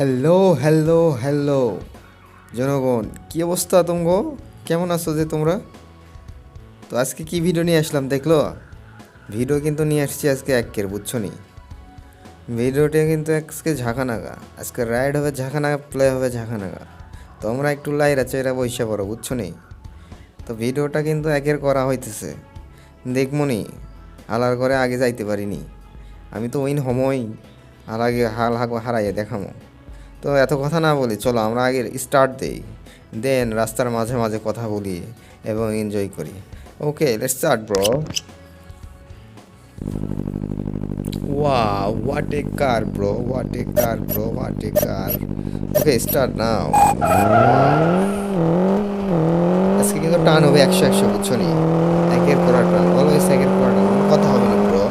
Hello hello hello জনগণ, কি অবস্থা তোমগো? কেমন আছো যে তোমরা? তো আজকে কি ভিডিও নিয়ে আসলাম দেখলো? ভিডিও কিন্তু নিয়ে আসছি আজকে একের, বুঝছো নি? ভিডিওটা কিন্তু আজকে ঝাঁকানাগা, আজকে রাইড হবে ঝাঁকানাগা, প্লে হবে ঝাঁকানাগা। তোমরা একটু লাইরা চেরা বইসা পড়ো, বুঝছো নি? তো ভিডিওটা কিন্তু একের করা হইতেছে, দেখমো নি। হালার করে আগে যাইতে পারিনি, আমি তো ওইন সময় আর আগে হারাইয়া দেখামো। তো এত কথা না বলি, চলো আমরা আগে স্টার্ট দেই, দেন রাস্তার মাঝে মাঝে কথা বলি এবং এনজয় করি। Okay, let's start bro. Wow, what a car bro, what a car bro, what a car. Okay, start now. আজকে কিন্তু টান হবে 100 বুঝছো নি? একের পর এক টান, অলওয়েজ একের পর এক টান, কথা হবে না ব্রো।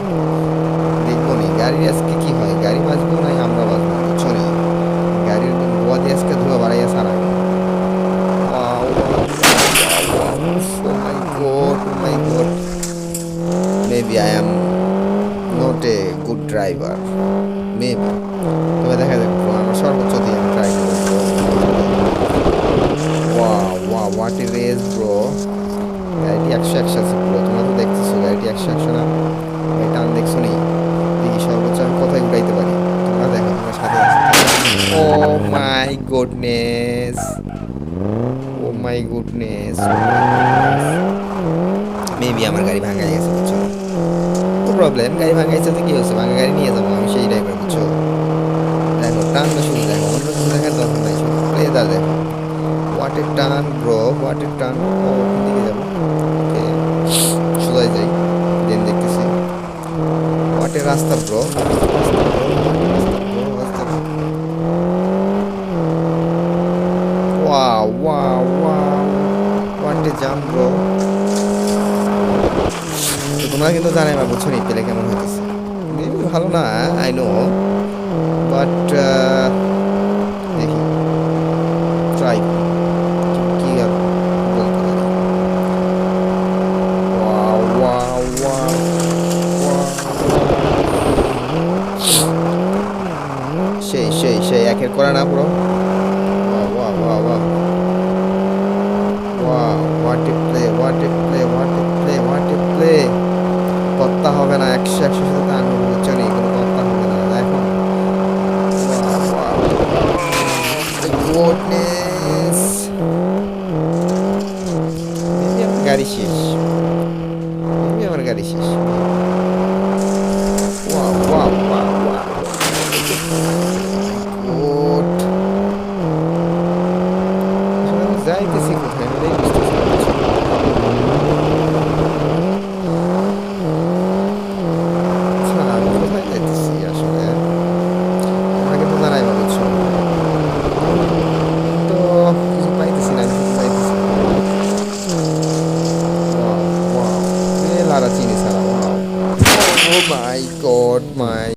দেখবো নি গাড়ির আজকে কি হয়, গাড়ি বাজবো নাই আমরা বাজবো, বুঝছো নি? গাড়ির ধোয়া দিয়ে আজকে ধোয়া বাড়াইয়া সারা। Wow, wow, wow, wow. Oh my god, oh my god. Maybe I am not a good driver. Maybe. তবে দেখা যাক ব্রো, আমার সর্বোচ্চ দিয়ে আমি ট্রাই করবো। Wow wow, what a race bro. গাড়িটি 100 আছে ব্রো, তোমরা তো দেখতেছো গাড়িটি 100 না? গাড়ি টান দেখছো নি? দেখি সর্বোচ্চ আমি কোথায় উঠাইতে পারি। তোমরা দেখো, তোমার সাথে আছো। Oh my goodness, oh my goodness. Maybe আমার গাড়ি ভাঙা গেছে, বুঝছো? তো প্রবলেম, গাড়ি ভাঙাইছে তো কি হচ্ছে, ভাঙা গাড়ি নিয়ে যাবো, আমি সেই ড্রাইভার, বুঝছো? দেখো টানটা শুধু দেখো, অন্য কিছু দেখার দরকার নাই, শুধু প্লেদার দেখো। হোয়াট এ টান ব্রো, হোয়াট এ টান। ও, কোন দিকে যাবো? ওকে, সোজাই যাই, দেন দেখতেছি। হোয়াট এ রাস্তা bro, wow wow wow, what A jam bro. তো তোমরা কিন্তু জানাই বা, বুঝছো নি পেলে কেমন হইতেছে? মেবি ভালো না, আই নো, বাট দেখি, ট্রাই কি আর বলতে পারি। ওয়াও ওয়াও ওয়াও সেই সেই সেই একের করা না পুরো। Wow wow wow wow, what a play, what a play, what a play, what a play. কত্তা হবে না, 100 সাথে টান হবে, বুঝছো নি? কোনো কত্তা হবে না এখন। গুডনেস, গাড়ি শেষ, আমার গাড়ি শেষ। Wow wow wow wow, good. আসলে আমি যাইতেছি কোথায়, আমি এটাই বুঝতেছি না, বুঝছো? আচ্ছা, আমি কোথায় যাইতেছি আসলে, আমাকে তো জানাইবা, বুঝছো? তো কিছু পাইতেছি না, আমি কিছু পাইতেছি না। ওয়াও ওয়াও, লারা চিনি সারা, ওয়াও। ও মাই গড, মাই